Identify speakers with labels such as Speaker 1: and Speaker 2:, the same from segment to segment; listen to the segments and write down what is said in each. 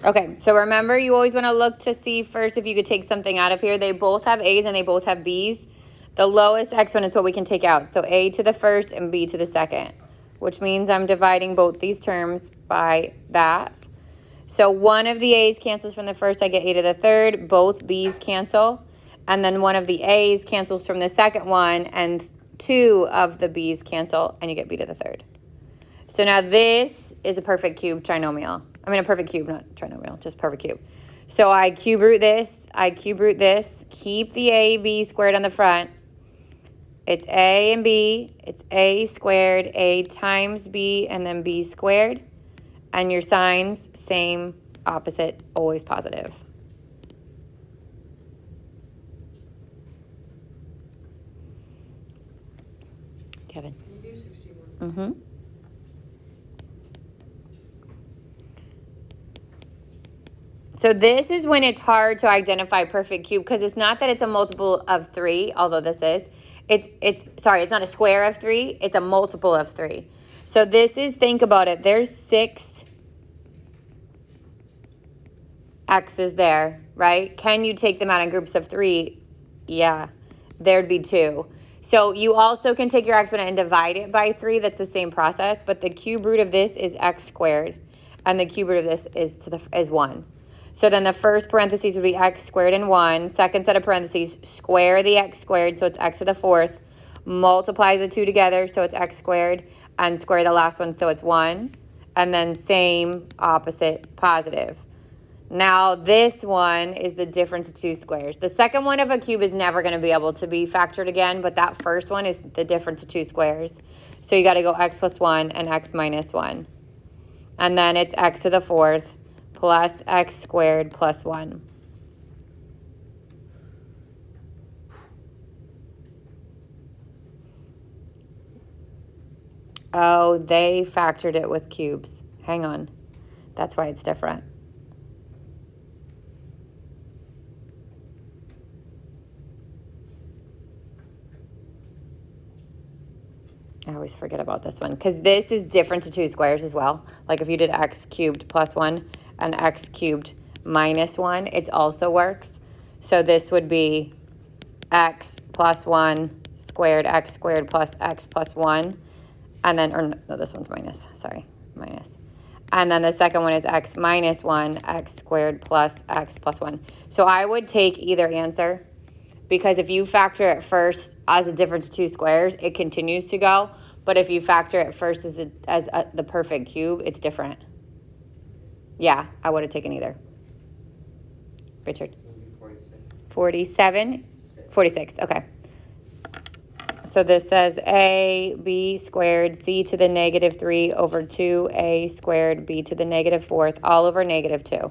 Speaker 1: Okay, so remember, you always want to look to see first if you could take something out of here. They both have A's and they both have B's. The lowest exponent is what we can take out. So A to the first and B to the second, which means I'm dividing both these terms by that. So one of the A's cancels from the first, I get A to the third. Both B's cancel. And then one of the A's cancels from the second one, and two of the B's cancel, and you get B to the third. So now this is a perfect cube trinomial. I mean a perfect cube, not trinomial, just perfect cube. So I cube root this, I cube root this, keep the A, B squared on the front. It's A and B, it's A squared, A times B, and then B squared. And your signs, same, opposite, always positive. Kevin.
Speaker 2: Can you do 61?
Speaker 1: Mm-hmm. So this is when it's hard to identify perfect cube, because it's not that it's a multiple of 3, although this is. It's not a square of 3, it's a multiple of 3. So this is, think about it, there's 6 x's there, right? Can you take them out in groups of 3? Yeah, there'd be 2. So you also can take your exponent and divide it by 3. That's the same process, but the cube root of this is x squared, and the cube root of this is 1. So then the first parentheses would be x squared and 1. Second set of parentheses, square the x squared, so it's x to the 4th. Multiply the 2 together, so it's x squared, and square the last one, so it's 1. And then same, opposite, positive. Now this one is the difference of 2 squares. The second one of a cube is never going to be able to be factored again, but that first one is the difference of 2 squares. So you got to go x plus 1 and x minus 1. And then it's x to the 4th plus x squared plus 1. Oh, they factored it with cubes. Hang on. That's why it's different. I always forget about this one, because this is different to 2 squares as well. Like if you did x cubed plus 1 and x cubed minus 1, it also works. So this would be x plus 1 squared, x squared plus x plus 1. And then, or no, this one's minus, sorry, minus. And then the second one is x minus 1, x squared plus x plus 1. So I would take either answer, because if you factor it first as a difference of 2 squares, it continues to go. But if you factor it first as the perfect cube, it's different. Yeah, I would have taken either. Richard? 47? 46, okay. So this says a, b squared, c to the negative 3 over 2a squared, b to the negative 4th, all over negative 2.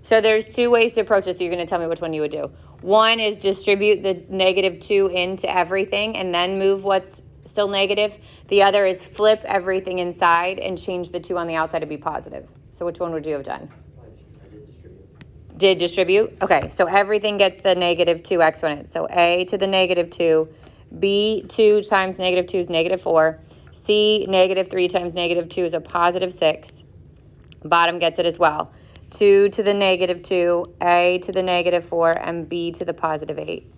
Speaker 1: So there's 2 ways to approach this. So you're going to tell me which one you would do. One is distribute the negative 2 into everything and then move what's still negative. The other is flip everything inside and change the 2 on the outside to be positive. So which one would you have done?
Speaker 2: I did distribute.
Speaker 1: Did distribute? Okay, so everything gets the negative 2 exponent. So a to the negative 2, b 2 times negative 2 is negative 4, c negative 3 times negative 2 is a positive 6. Bottom gets it as well. 2 to the negative 2, a to the negative 4, and b to the positive 8.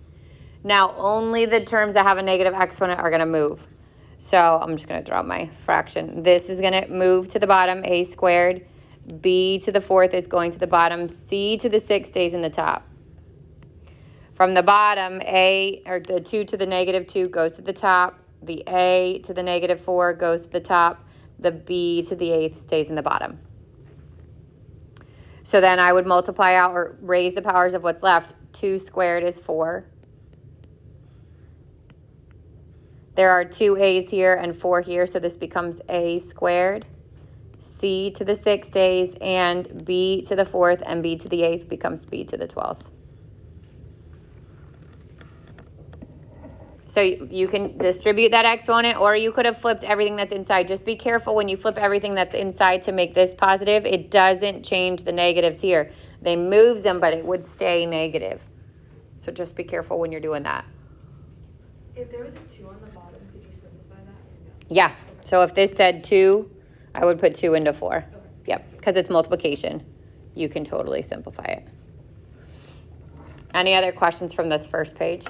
Speaker 1: Now, only the terms that have a negative exponent are going to move. So I'm just going to draw my fraction. This is going to move to the bottom, a squared. B to the 4th is going to the bottom. C to the 6 stays in the top. From the bottom, the 2 to the negative 2 goes to the top. The a to the negative 4 goes to the top. The b to the 8th stays in the bottom. So then I would multiply out or raise the powers of what's left. 2 squared is 4. There are 2 a's here and 4 here, so this becomes a squared. C to the 6 stays, and b to the 4th and b to the 8th becomes b to the 12th. So you can distribute that exponent, or you could have flipped everything that's inside. Just be careful when you flip everything that's inside to make this positive. It doesn't change the negatives here. They move them, but it would stay negative. So just be careful when you're doing that.
Speaker 3: If there was a 2 on the bottom, could you simplify that? Or no?
Speaker 1: Yeah.
Speaker 3: Okay.
Speaker 1: So if this said 2, I would put 2 into 4.
Speaker 3: Okay.
Speaker 1: Yep, because it's multiplication. you can totally simplify it. Any other questions from this first page?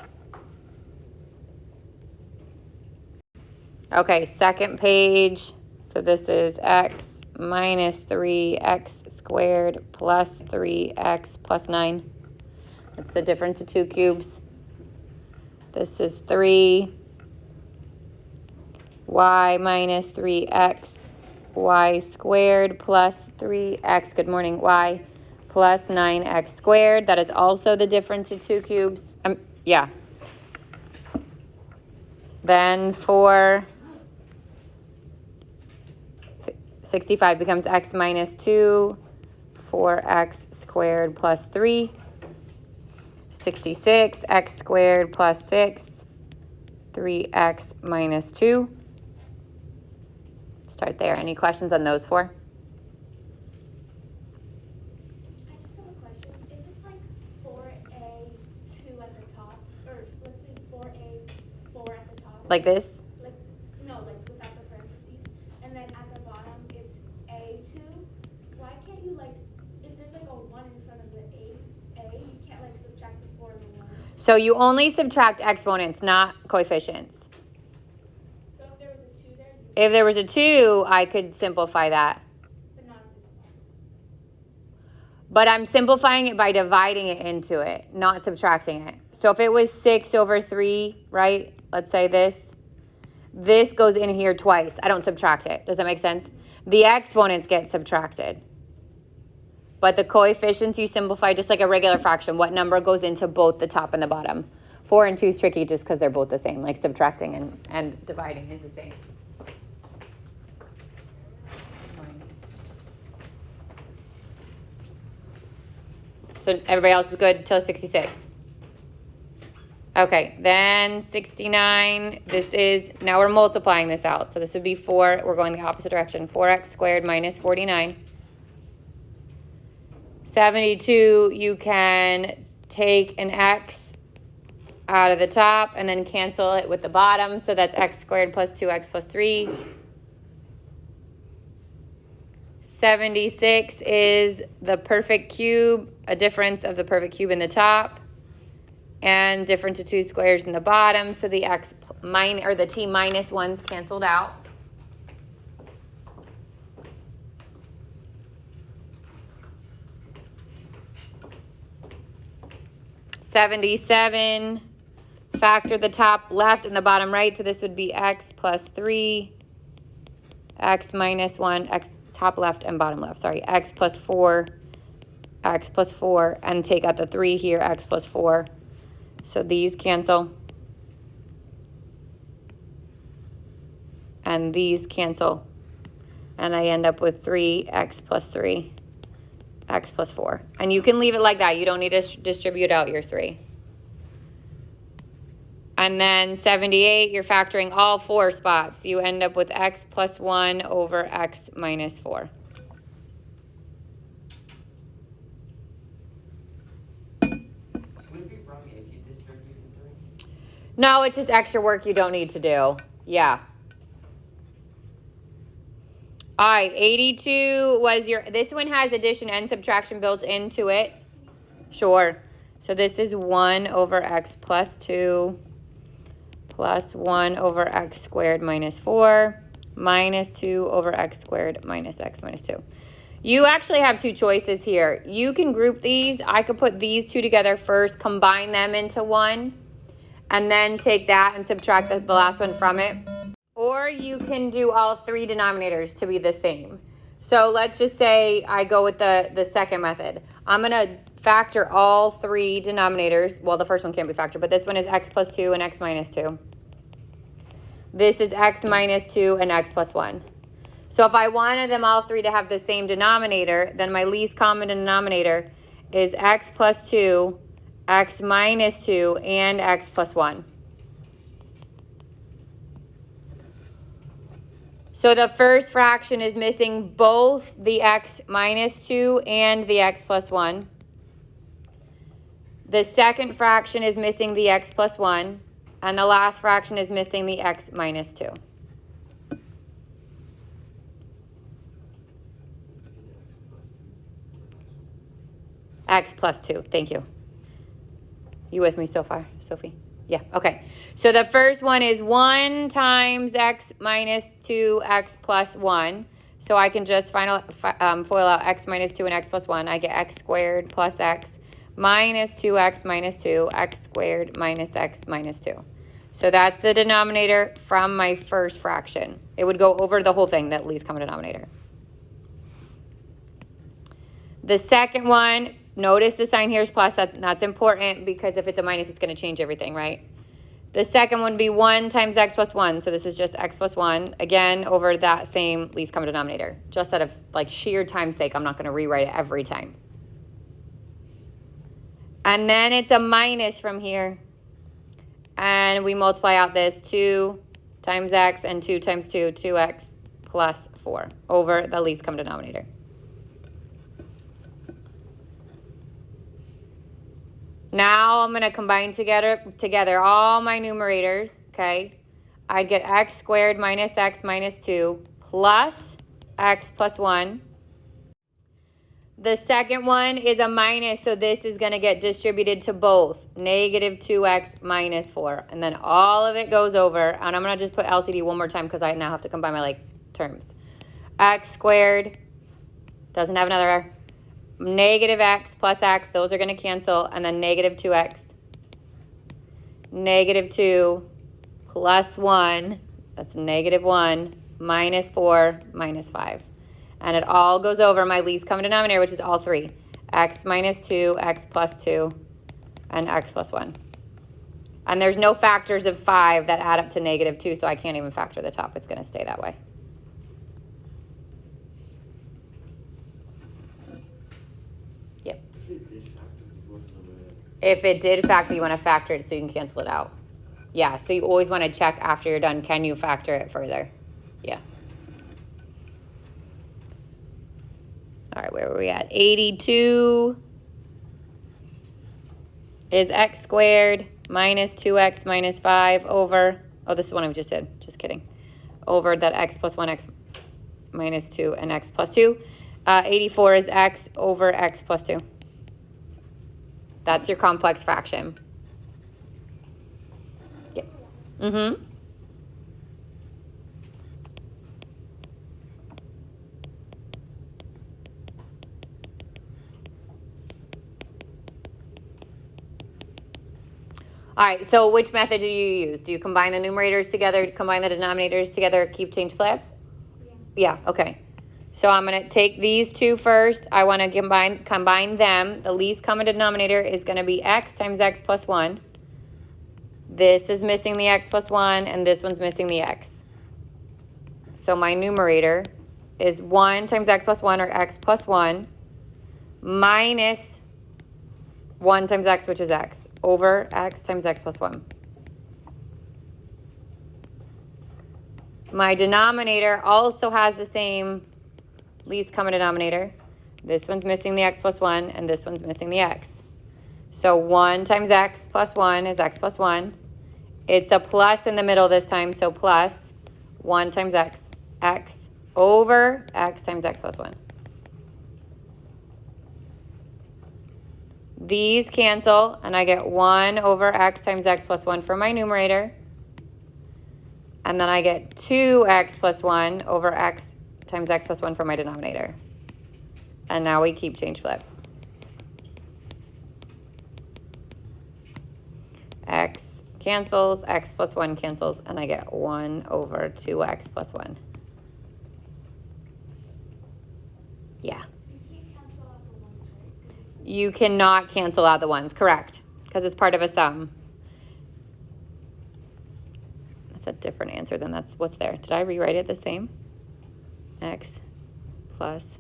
Speaker 1: Okay, second page. So this is x minus 3x squared plus 3x plus 9. That's the difference of two cubes. This is 3 y minus 3x y squared plus 3x, good morning, y plus 9x squared. That is also the difference of two cubes. Yeah. Then for 65 becomes x minus 2, 4x squared plus 3. 66, x squared plus 6, 3x minus 2. Start there. Any questions on those four?
Speaker 4: I just have a question. If it's like 4a 2 at the top, or let's say 4a 4 at the top.
Speaker 1: Like this?
Speaker 4: Like, no, like without the parentheses. And then at the bottom it's a2. Why can't you like, if there's like a 1 in front of the a, you can't like subtract the 4 and the 1.
Speaker 1: So you only subtract exponents, not coefficients.
Speaker 4: So if there was a 2 there,
Speaker 1: If there was a 2, I could simplify that.
Speaker 4: but not if there's a 1.
Speaker 1: But I'm simplifying it by dividing it into it, not subtracting it. So if it was 6 over 3, right? Let's say this goes in here twice. I don't subtract it. Does that make sense? The exponents get subtracted. But the coefficients you simplify just like a regular fraction. What number goes into both the top and the bottom? 4 and 2 is tricky just because they're both the same. Like subtracting and dividing is the same. So everybody else is good till 66. Okay, then 69, now we're multiplying this out. So this would be 4, we're going the opposite direction. 4x squared minus 49. 72, you can take an x out of the top and then cancel it with the bottom. So that's x squared plus 2x plus 3. 76 is the perfect cube, a difference of the perfect cube in the top, and difference of two squares in the bottom. So the the t minus 1's canceled out. $77, factor the top left and the bottom right. So this would be x plus 3, x minus 1, x top left and bottom left. Sorry, x plus 4, and take out the 3 here, x plus 4. So these cancel. And these cancel. And I end up with 3x plus 3. X plus 4. And you can leave it like that. You don't need to distribute out your 3. And then 78, you're factoring all 4 spots. You end up with x plus 1 over x minus 4.
Speaker 2: Would it be wrong if you distribute to 3?
Speaker 1: No, it's just extra work you don't need to do. Yeah. All right, 82 was this one has addition and subtraction built into it. Sure. So this is 1 over x plus 2 plus 1 over x squared minus 4 minus 2 over x squared minus x minus 2. You actually have two choices here. You can group these. I could put these two together first, combine them into one, and then take that and subtract the last one from it. Or you can do all 3 denominators to be the same. So let's just say I go with the second method. I'm going to factor all 3 denominators. Well, the first one can't be factored, but this one is x plus 2 and x minus 2. This is x minus 2 and x plus 1. So if I wanted them all 3 to have the same denominator, then my least common denominator is x plus 2, x minus 2, and x plus 1. So the first fraction is missing both the x minus 2 and the x plus 1. The second fraction is missing the x plus 1. And the last fraction is missing the x minus 2. x plus 2. Thank you. You with me so far, Sophie? Yeah, okay. So the first one is 1 times x minus 2x plus 1. So I can just FOIL out x minus 2 and x plus 1. I get x squared plus x minus 2x minus 2, x squared minus x minus 2. So that's the denominator from my first fraction. It would go over the whole thing, that least common denominator. The second one, notice the sign here is plus. That's important because if it's a minus, it's going to change everything, right? The second one would be 1 times x plus 1. So this is just x plus 1, again, over that same least common denominator. Just out of like sheer time's sake, I'm not going to rewrite it every time. And then it's a minus from here. And we multiply out this 2 times x and 2 times 2, 2x plus 4 over the least common denominator. Now I'm going to combine together all my numerators, okay? I'd get x squared minus x minus 2 plus x plus 1. The second one is a minus, so this is going to get distributed to both, negative 2x minus 4. And then all of it goes over, and I'm going to just put LCD one more time because I now have to combine my terms. X squared, doesn't have another, negative x plus x, those are going to cancel, and then negative 2x, negative 2 plus 1, that's negative 1, minus 4, minus 5. And it all goes over my least common denominator, which is all 3. X minus 2, x plus 2, and x plus 1. And there's no factors of 5 that add up to negative 2, so I can't even factor the top. It's going to stay that way. Yep. If it did factor, you want to factor it so you can cancel it out. Yeah, so you always want to check after you're done, can you factor it further? Yeah. All right, where were we at? 82 is x squared minus 2x minus 5 over, oh, this is the one we just did, just kidding, over that x plus 1, x minus 2, and x plus 2. 84 is x over x plus 2. That's your complex fraction. Yep. Mm-hmm. All right, so which method do you use? Do you combine the numerators together, combine the denominators together, keep, change, flip? Yeah, okay. So I'm going to take these two first. I want to combine them. The least common denominator is going to be x times x plus 1. This is missing the x plus 1, and this one's missing the x. So my numerator is 1 times x plus 1, or x plus 1, minus 1 times x, which is x, over x times x plus 1. My denominator also has the same least common denominator. This one's missing the x plus 1, and this one's missing the x. So 1 times x plus 1 is x plus 1. It's a plus in the middle this time, so plus 1 times x, x over x times x plus 1. These cancel, and I get 1 over x times x plus 1 for my numerator. And then I get 2x plus 1 over x times x plus 1 for my denominator. And now we keep, change, flip. X cancels, x plus 1 cancels, and I get 1 over 2x plus 1. Yeah. You cannot cancel out the ones, correct, because it's part of a sum. That's a different answer than that's what's there. Did I rewrite it the same? X plus,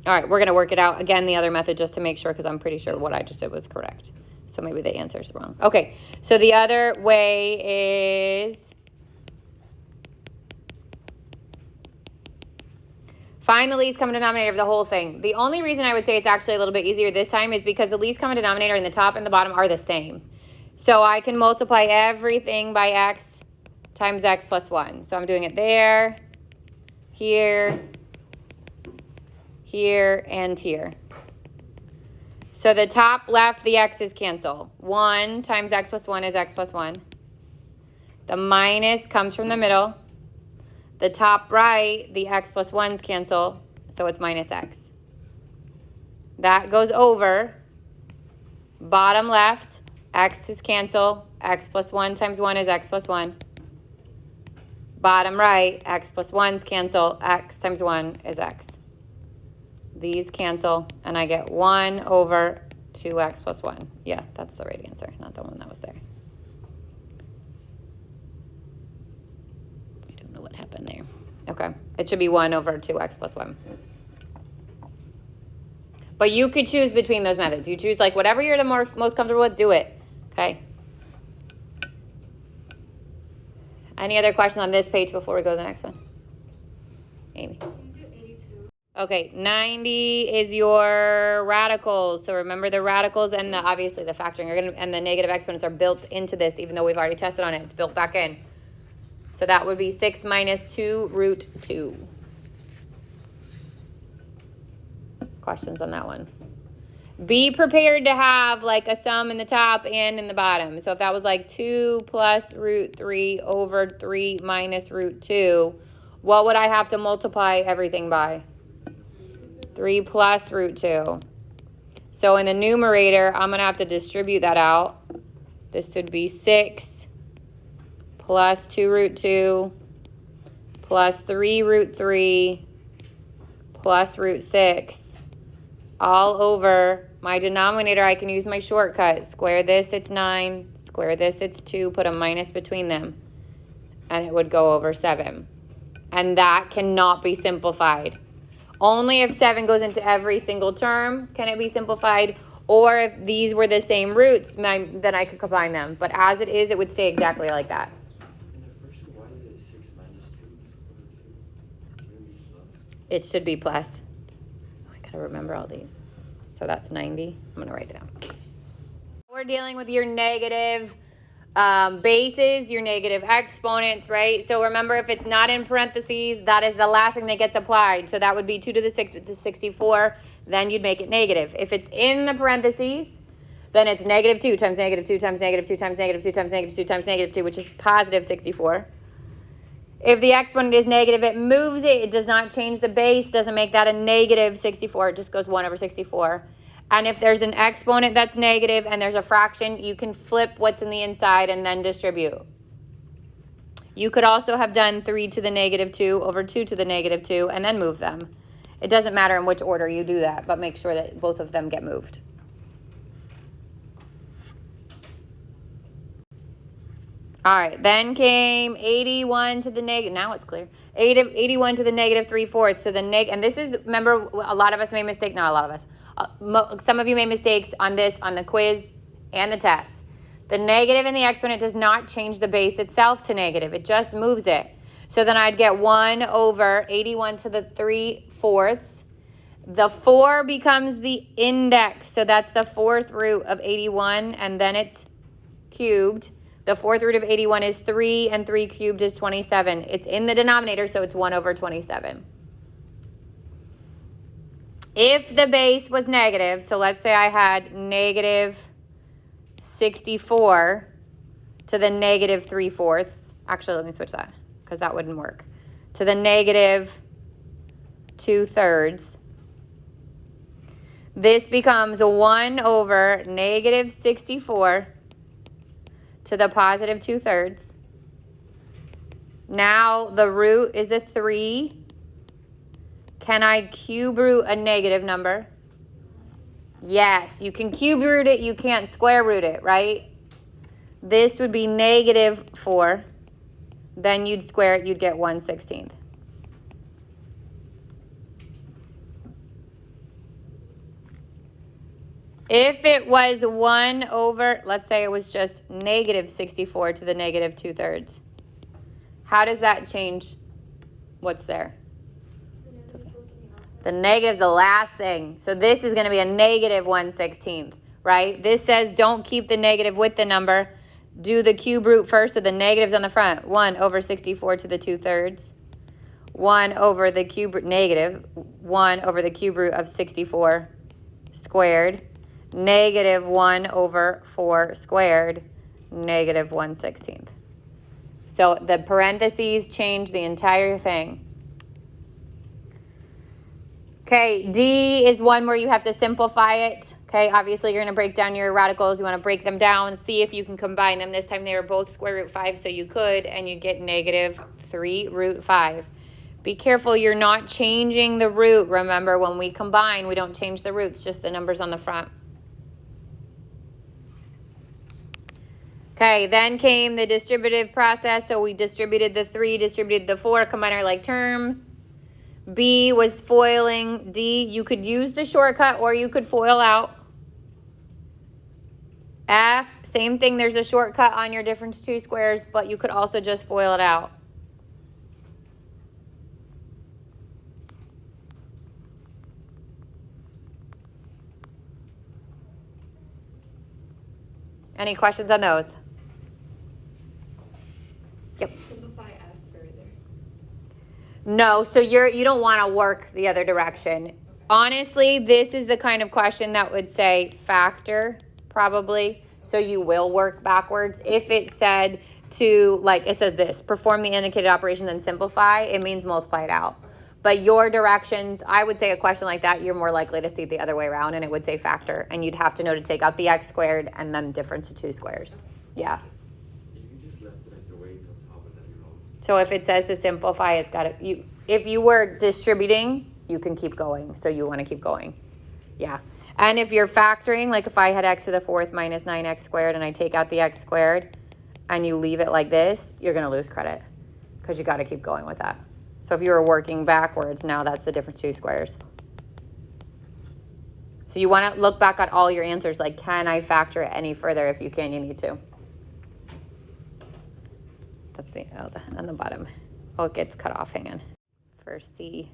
Speaker 1: All right, we're going to work it out again, the other method, just to make sure, because I'm pretty sure what I just did was correct. So maybe the answer is wrong. Okay, so the other way is Find the least common denominator of the whole thing. The only reason I would say it's actually a little bit easier this time is because the least common denominator in the top and the bottom are the same. So I can multiply everything by x times x plus 1. So I'm doing it there, here, here, and here. So the top left, the x's cancel. 1 times x plus 1 is x plus 1. The minus comes from the middle. The top right, the x plus 1's cancel, so it's minus x. That goes over. Bottom left, x's cancel. X plus 1 times 1 is x plus 1. Bottom right, x plus 1's cancel. X times 1 is x. These cancel, and I get 1 over 2x plus 1. Yeah, that's the right answer, not the one that was there. I don't know what happened there. Okay, it should be 1 over 2x plus 1. But you could choose between those methods. You choose like whatever you're the most comfortable with, do it. Okay. Any other questions on this page before we go to the next one? Amy. Okay, 90 is your radicals. So remember the radicals and obviously the factoring and the negative exponents are built into this, even though we've already tested on it. It's built back in. So that would be 6 minus 2 root 2. Questions on that one? Be prepared to have like a sum in the top and in the bottom. So if that was like 2 plus root 3 over 3 minus root 2, what would I have to multiply everything by? 3 plus root 2. So in the numerator, I'm going to have to distribute that out. This would be 6 plus 2 root 2 plus 3 root 3 plus root 6 all over my denominator. I can use my shortcut. Square this, it's 9. Square this, it's 2. Put a minus between them. And it would go over 7. And that cannot be simplified. Only if 7 goes into every single term can it be simplified, or if these were the same roots, then I could combine them. But as it is, it would stay exactly like that.
Speaker 2: In the first one, why is it 6 minus 2 over 2? Shouldn't it be plus?
Speaker 1: It should be plus. Oh, I gotta remember all these. So that's 90. I'm gonna write it down. We're dealing with your negative bases, your negative exponents, right? So remember, if it's not in parentheses, that is the last thing that gets applied. So that would be 2 to the 6th to 64. Then you'd make it negative. If it's in the parentheses, then it's negative 2 times negative 2 times negative 2 times negative 2 times negative 2 times negative 2, which is positive 64. If the exponent is negative, it moves it. It does not change the base. Doesn't make that a negative 64. It just goes 1 over 64. And if there's an exponent that's negative and there's a fraction, you can flip what's in the inside and then distribute. You could also have done 3 to the negative 2 over 2 to the negative 2 and then move them. It doesn't matter in which order you do that, but make sure that both of them get moved. All right, then came 81 to the negative, now it's clear. 81 to the negative 3/4. So the and this is, remember, a lot of us made mistakes, not a lot of us. Some of you made mistakes on this, on the quiz and the test. The negative in the exponent does not change the base itself to negative. It just moves it. So then I'd get 1 over 81 to the 3/4. The 4 becomes the index. So that's the 4th root of 81, and then it's cubed. The 4th root of 81 is 3, and 3 cubed is 27. It's in the denominator, so it's 1 over 27. If the base was negative, so let's say I had negative 64 to the negative 3/4. Actually, let me switch that because that wouldn't work. To the negative 2/3. This becomes 1 over negative 64 to the positive 2/3. Now the root is a 3. Can I cube root a negative number? Yes, you can cube root it. You can't square root it, right? This would be negative 4. Then you'd square it. You'd get 1/16. If it was 1 over, let's say it was just negative 64 to the negative 2/3. How does that change what's there? The negative's the last thing. So this is going to be a negative 1/16, right? This says don't keep the negative with the number. Do the cube root first, so the negative's on the front. 1 over 64 to the 2/3. 1 over the cube root, negative 1 over the cube root of 64 squared. Negative 1 over 4 squared. Negative 1/16. So the parentheses change the entire thing. Okay, D is one where you have to simplify it. Okay, obviously you're going to break down your radicals. You want to break them down, see if you can combine them. This time they were both square root 5, so you could, and you get negative 3 root 5. Be careful you're not changing the root. Remember, when we combine, we don't change the roots, just the numbers on the front. Okay, then came the distributive process. So we distributed the 3, distributed the 4, combine our like terms. B was foiling D. You could use the shortcut or you could FOIL out. F, same thing. There's a shortcut on your difference 2 squares, but you could also just FOIL it out. Any questions on those? Yep.
Speaker 3: Simplify F further.
Speaker 1: No, so you don't want to work the other direction. Okay. Honestly, this is the kind of question that would say factor, probably. So you will work backwards. If it said to, like, it says this, perform the indicated operation, then simplify, it means multiply it out. But your directions, I would say a question like that, you're more likely to see it the other way around, and it would say factor. And you'd have to know to take out the x squared and then difference of 2 squares. Yeah.
Speaker 2: If you just left it like the way it's on top of that, you know.
Speaker 1: So if it says to simplify, it's got to, if you were distributing, you can keep going. So you want to keep going. Yeah. And if you're factoring, like if I had x to the 4th minus 9x squared and I take out the x squared and you leave it like this, you're going to lose credit because you got to keep going with that. So if you were working backwards, now that's the difference 2 squares. So you want to look back at all your answers, like can I factor it any further? If you can, you need to. That's the, on the bottom. Oh, it gets cut off, hang on. For C.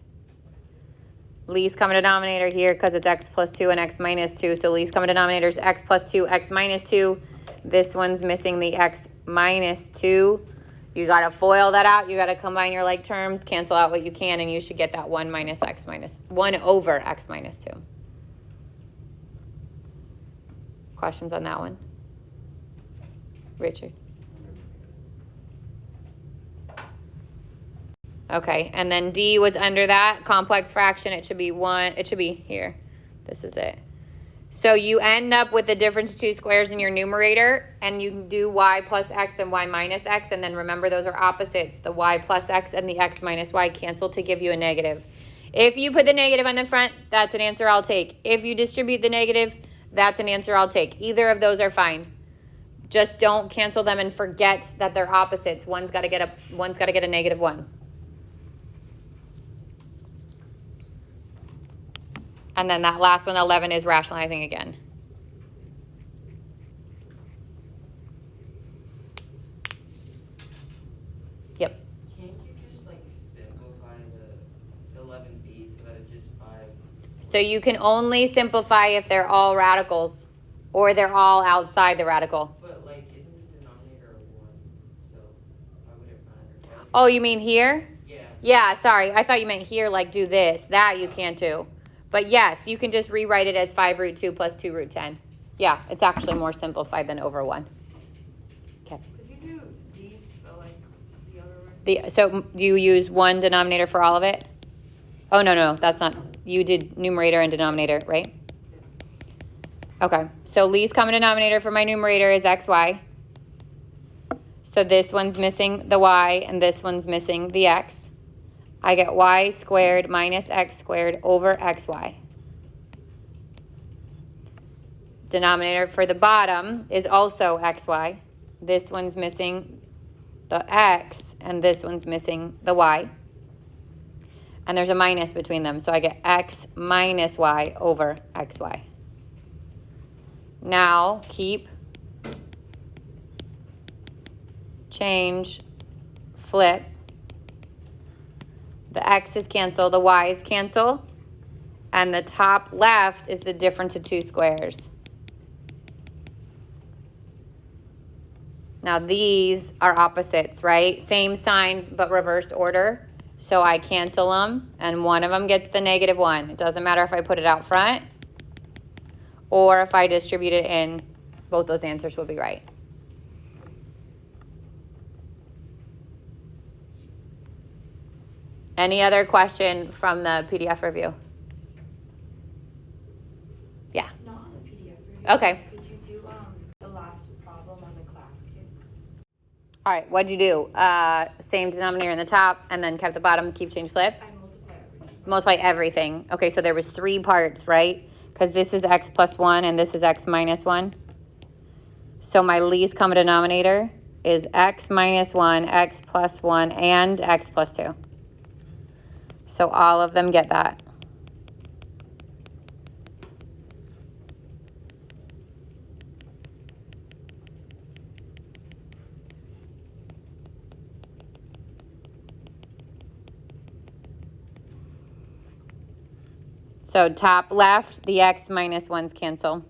Speaker 1: Least common denominator here because it's x plus 2 and x minus 2. So least common denominator is x plus 2, x minus 2. This one's missing the x minus 2. You got to FOIL that out. You got to combine your like terms, cancel out what you can, and you should get that 1 over x minus 2. Questions on that one? Richard? Okay, and then D was under that. Complex fraction, it should be 1. It should be here. This is it. So you end up with the difference 2 squares in your numerator, and you can do y plus x and y minus x, and then remember those are opposites. The y plus x and the x minus y cancel to give you a negative. If you put the negative on the front, that's an answer I'll take. If you distribute the negative, that's an answer I'll take. Either of those are fine. Just don't cancel them and forget that they're opposites. One's got to get a negative 1. And then that last one, 11, is rationalizing again. Yep.
Speaker 5: Can't you just like simplify the 11b so that it's just 5?
Speaker 1: So you can only simplify if they're all radicals or they're all outside the radical.
Speaker 5: But like, isn't the denominator a 1? So why would it matter?
Speaker 1: Oh, you mean here?
Speaker 5: Yeah.
Speaker 1: Yeah, sorry. I thought you meant here, like do this. That you can't do. But yes, you can just rewrite it as 5 root 2 plus 2 root 10. Yeah, it's actually more simplified than over 1. Okay.
Speaker 3: Could you do D, but like the other way?
Speaker 1: So do you use one denominator for all of it? Oh, no, that's not. You did numerator and denominator, right? Okay, so least common denominator for my numerator is xy. So this one's missing the y and this one's missing the x. I get y squared minus x squared over xy. Denominator for the bottom is also xy. This one's missing the x, and this one's missing the y. And there's a minus between them, so I get x minus y over xy. Now, keep, change, flip. The x's cancel, the y's cancel. And the top left is the difference of two squares. Now these are opposites, right? Same sign, but reversed order. So I cancel them, and one of them gets the -1. It doesn't matter if I put it out front or if I distribute it in, both those answers will be right. Any other question from the PDF review? Yeah.
Speaker 3: Not on the PDF review.
Speaker 1: Okay.
Speaker 3: Could you do the last problem on the class kit?
Speaker 1: All right, what'd you do? Same denominator in the top, and then kept the bottom, keep, change, flip?
Speaker 3: I multiply everything.
Speaker 1: Multiply everything. Okay, so there was 3 parts, right? Because this is x plus 1 and this is x minus 1. So my least common denominator is x minus 1, x plus 1, and x plus 2. So all of them get that. So top left, the x minus 1s cancel.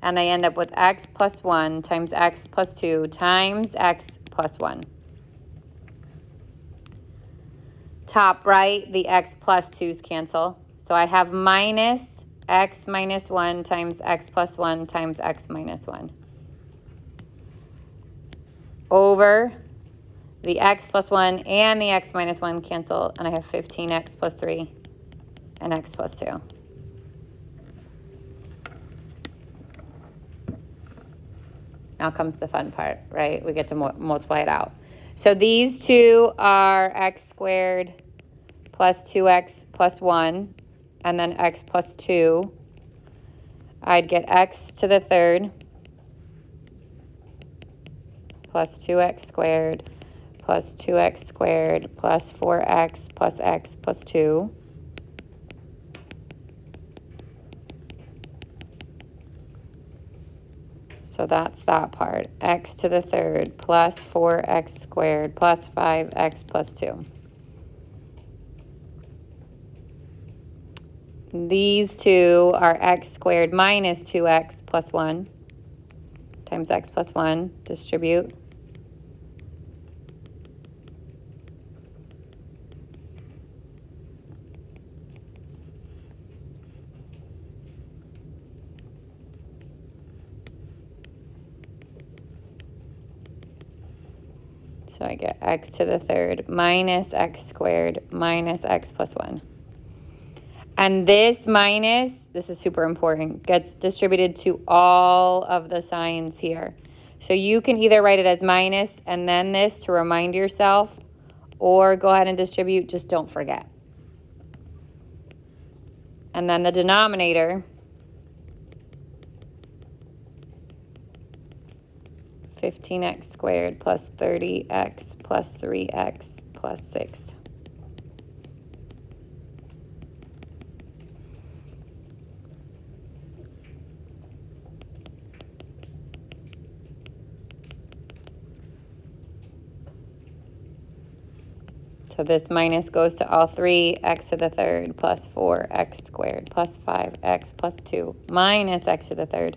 Speaker 1: And I end up with x plus 1 times x plus 2 times x plus 1. Top right, the x plus 2's cancel. So I have minus x minus 1 times x plus 1 times x minus 1. Over the x plus 1 and the x minus 1 cancel, and I have 15x plus 3 and x plus 2. Now comes the fun part, right? We get to multiply it out. So these two are x squared plus 2x plus 1, and then x plus 2. I'd get x to the third plus 2x squared plus 2x squared plus 4x plus x plus 2. So that's that part. X to the third plus 4x squared plus 5x plus 2. These two are x squared minus 2x plus 1 times x plus 1. Distribute. So I get x to the third minus x squared minus x plus 1. And this minus, this is super important, gets distributed to all of the signs here. So you can either write it as minus and then this to remind yourself, or go ahead and distribute, just don't forget. And then the denominator, 15x squared plus 30x plus 3x plus 6. So this minus goes to all three, x to the third plus 4x squared plus 5x plus 2 minus x to the third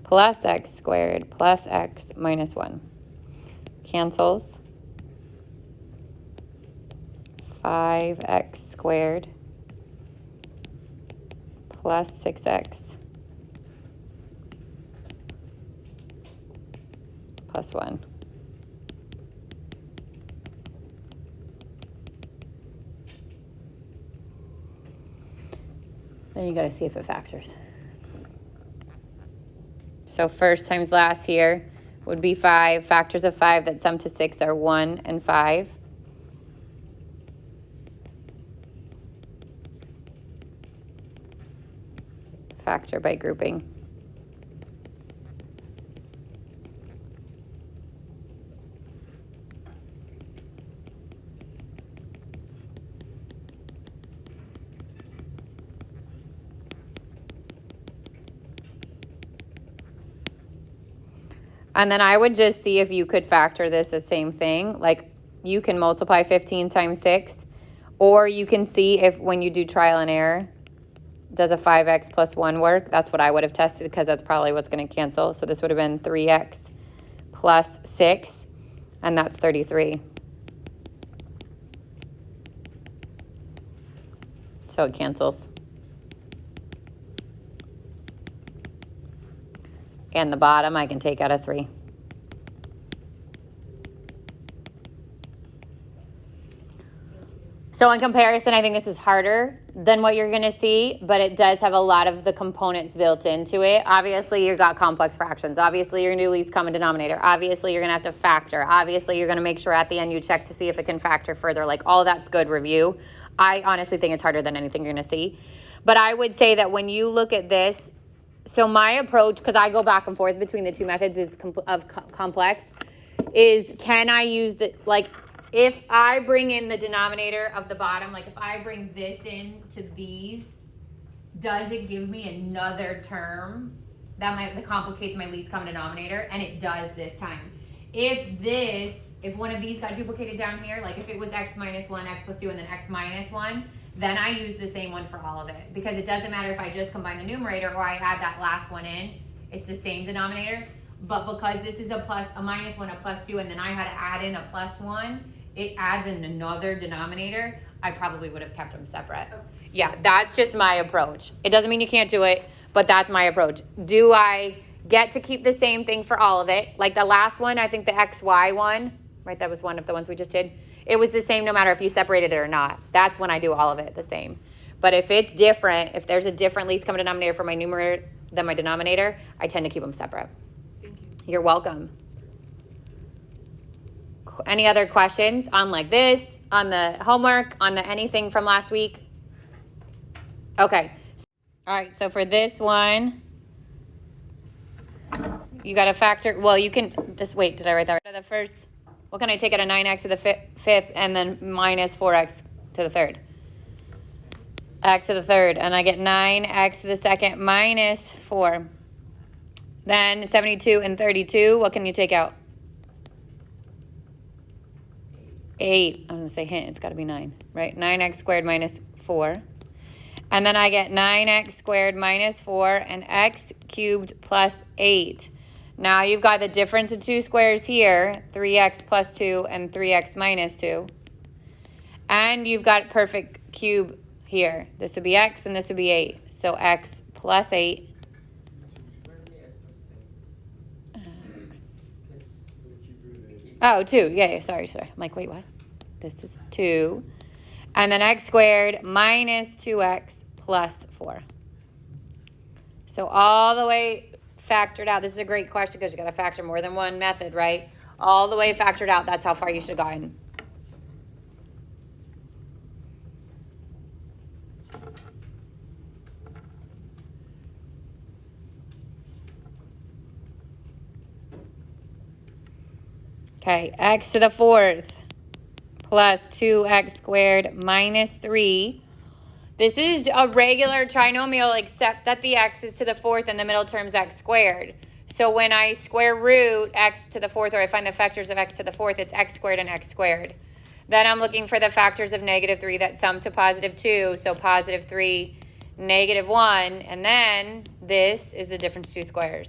Speaker 1: plus x squared plus x minus 1. Cancels. 5x squared plus 6x plus 1. Then you got to see if it factors. So first times last here would be 5. Factors of 5 that sum to 6 are 1 and 5. Factor by grouping. And then I would just see if you could factor this the same thing. Like you can multiply 15 times 6, or you can see if when you do trial and error, does a 5x plus 1 work? That's what I would have tested because that's probably what's going to cancel. So this would have been 3x plus 6, and that's 33. So it cancels. And the bottom I can take out a 3. So in comparison, I think this is harder than what you're going to see, but it does have a lot of the components built into it. Obviously, you've got complex fractions. Obviously, you're going to do least common denominator. Obviously, you're going to have to factor. Obviously, you're going to make sure at the end you check to see if it can factor further. Like, all that's good review. I honestly think it's harder than anything you're going to see. But I would say that when you look at this, so my approach, because I go back and forth between the two methods of complex, is can I use the, like, if I bring in the denominator of the bottom, like if I bring this in to these, does it give me another term that complicates my least common denominator? And it does this time. If one of these got duplicated down here, like if it was x minus 1, x plus 2, and then x minus 1, then I use the same one for all of it. Because it doesn't matter if I just combine the numerator or I add that last one in, it's the same denominator. But because this is a minus 1, a plus 2, and then I had to add in a plus 1, it adds in another denominator, I probably would have kept them separate. Okay. Yeah, that's just my approach. It doesn't mean you can't do it, but that's my approach. Do I get to keep the same thing for all of it? Like the last one, I think the XY one, right, that was one of the ones we just did. It was the same no matter if you separated it or not. That's when I do all of it the same. But if it's different, if there's a different least common denominator for my numerator than my denominator, I tend to keep them separate.
Speaker 3: Thank you.
Speaker 1: You're welcome. Any other questions on like this, on the homework, on the anything from last week? Okay. All right, so for this one, you got to factor, well, you can, wait, did I write that right? The first, what can I take out of 9x to the fifth and then minus 4x to the third? X to the third, and I get 9x to the second minus 4. Then 72 and 32, what can you take out? 8. I'm going to say hint, it's got to be 9, right? 9x squared minus 4. And then I get 9x squared minus 4 and x cubed plus 8. Now you've got the difference of two squares here, 3x plus 2 and 3x minus 2. And you've got perfect cube here. This would be x and this would be 8. So x plus 8. Oh, 2. Yeah, sorry. I'm like, wait, what? This is 2. And then x squared minus 2x plus 4. So all the way factored out. This is a great question because you got to factor more than one method, right? All the way factored out. That's how far you should have gotten. Okay, x to the fourth plus 2x squared minus 3. This is a regular trinomial except that the x is to the fourth and the middle term's x squared. So when I square root x to the fourth, or I find the factors of x to the fourth, it's x squared and x squared. Then I'm looking for the factors of negative 3 that sum to positive 2. So positive 3, negative 1, and then this is the difference of two squares.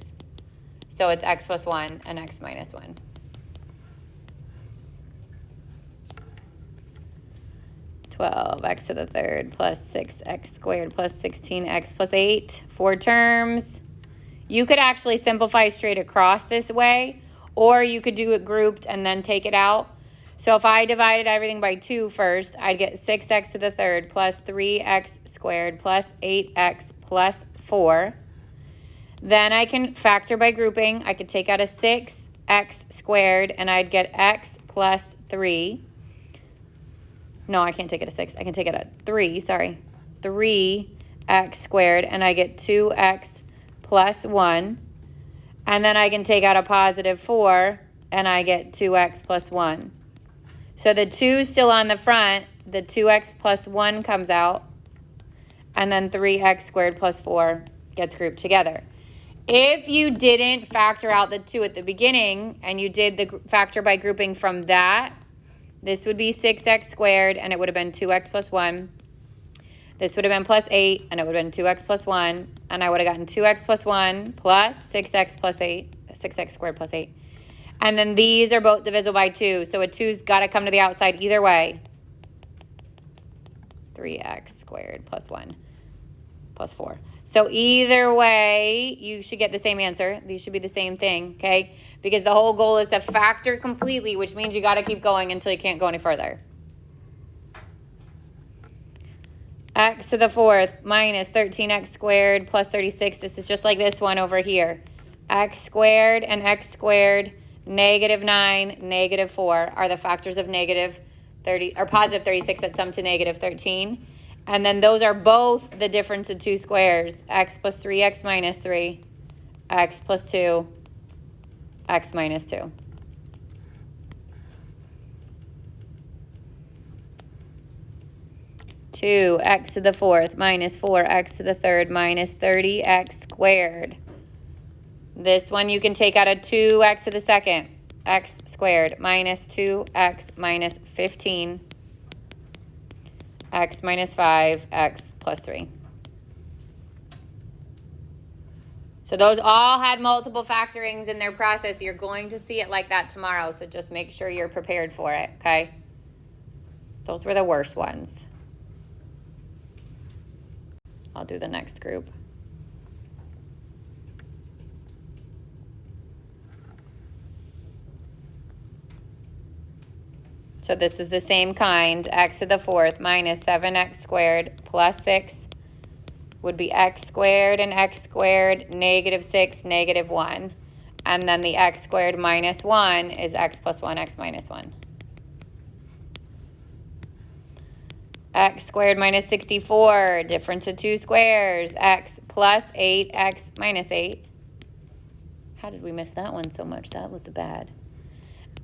Speaker 1: So it's x plus 1 and x minus 1. X to the third plus 6x squared plus 16x plus 8. 4 terms. You could actually simplify straight across this way, or you could do it grouped and then take it out. So if I divided everything by 2 first, I'd get 6x to the third plus 3x squared plus 8x plus 4. Then I can factor by grouping. I could take out a 6x squared, and I'd get x plus 3. No, I can't take it a 6. I can take it a 3, sorry. 3x squared, and I get 2x plus 1. And then I can take out a positive 4, and I get 2x plus 1. So the 2 is still on the front. The 2x plus 1 comes out. And then 3x squared plus 4 gets grouped together. If you didn't factor out the 2 at the beginning, and you did the factor by grouping from that, this would be 6x squared, and it would have been 2x plus 1. This would have been plus 8, and it would have been 2x plus 1, and I would have gotten 2x plus 1 plus 6x plus 8, 6x squared plus 8. And then these are both divisible by 2, so a 2's got to come to the outside either way. 3x squared plus 1 plus 4. So either way, you should get the same answer. These should be the same thing, okay? Because the whole goal is to factor completely, which means you got to keep going until you can't go any further. X to the 4th minus 13x squared plus 36. This is just like this one over here. X squared and x squared, negative 9, negative 4 are the factors of negative 30 or positive 36 that sum to negative 13. And then those are both the difference of two squares. X plus 3x minus 3, x plus 2, x minus 2. Two x to the 4th minus 4x to the 3rd minus 30x squared. This one you can take out of 2x to the 2nd. X squared minus 2x minus 15. X minus 5, x plus 3. So those all had multiple factorings in their process. You're going to see it like that tomorrow, so just make sure you're prepared for it, okay? Those were the worst ones. I'll do the next group. So this is the same kind. X to the 4th minus 7x squared plus 6 would be x squared and x squared, negative 6, negative 1. And then the x squared minus 1 is x plus 1, x minus 1. X squared minus 64, difference of two squares, x plus 8, x minus 8. How did we miss that one so much? That was bad.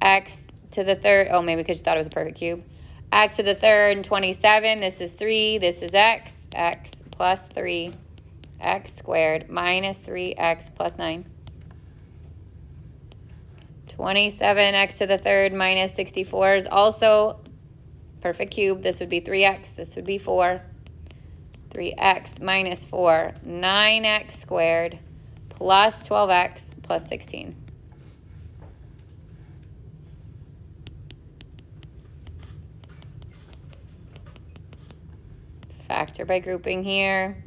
Speaker 1: X to the 3rd, oh, maybe because you thought it was a perfect cube. X to the 3rd and 27, this is 3, this is x, x plus 3, x squared minus 3x plus 9. 27x to the 3rd minus 64 is also perfect cube. This would be 3x. This would be 4. 3x minus 4. 9x squared plus 12x plus 16. Factor by grouping here.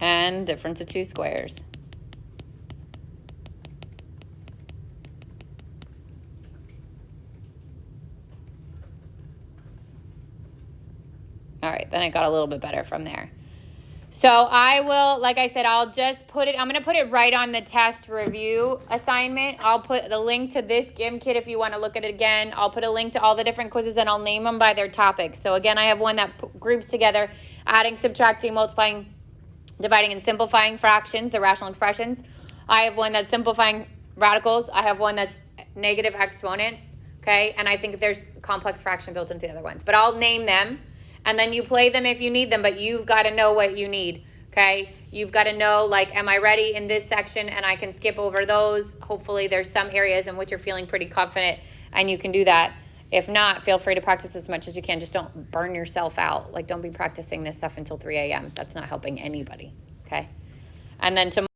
Speaker 1: And difference of two squares. All right, then it got a little bit better from there. So I will, like I said, I'll just put it, I'm going to put it right on the test review assignment. I'll put the link to this GIM kit if you want to look at it again. I'll put a link to all the different quizzes and I'll name them by their topics. So again, I have one that groups together adding, subtracting, multiplying, dividing, and simplifying fractions, the rational expressions. I have one that's simplifying radicals. I have one that's negative exponents, okay? And I think there's complex fraction built into the other ones. But I'll name them, and then you play them if you need them, but you've got to know what you need, okay? You've got to know, like, am I ready in this section? And I can skip over those. Hopefully there's some areas in which you're feeling pretty confident, and you can do that. If not, feel free to practice as much as you can. Just don't burn yourself out. Like, don't be practicing this stuff until 3 a.m. That's not helping anybody, okay? And then tomorrow,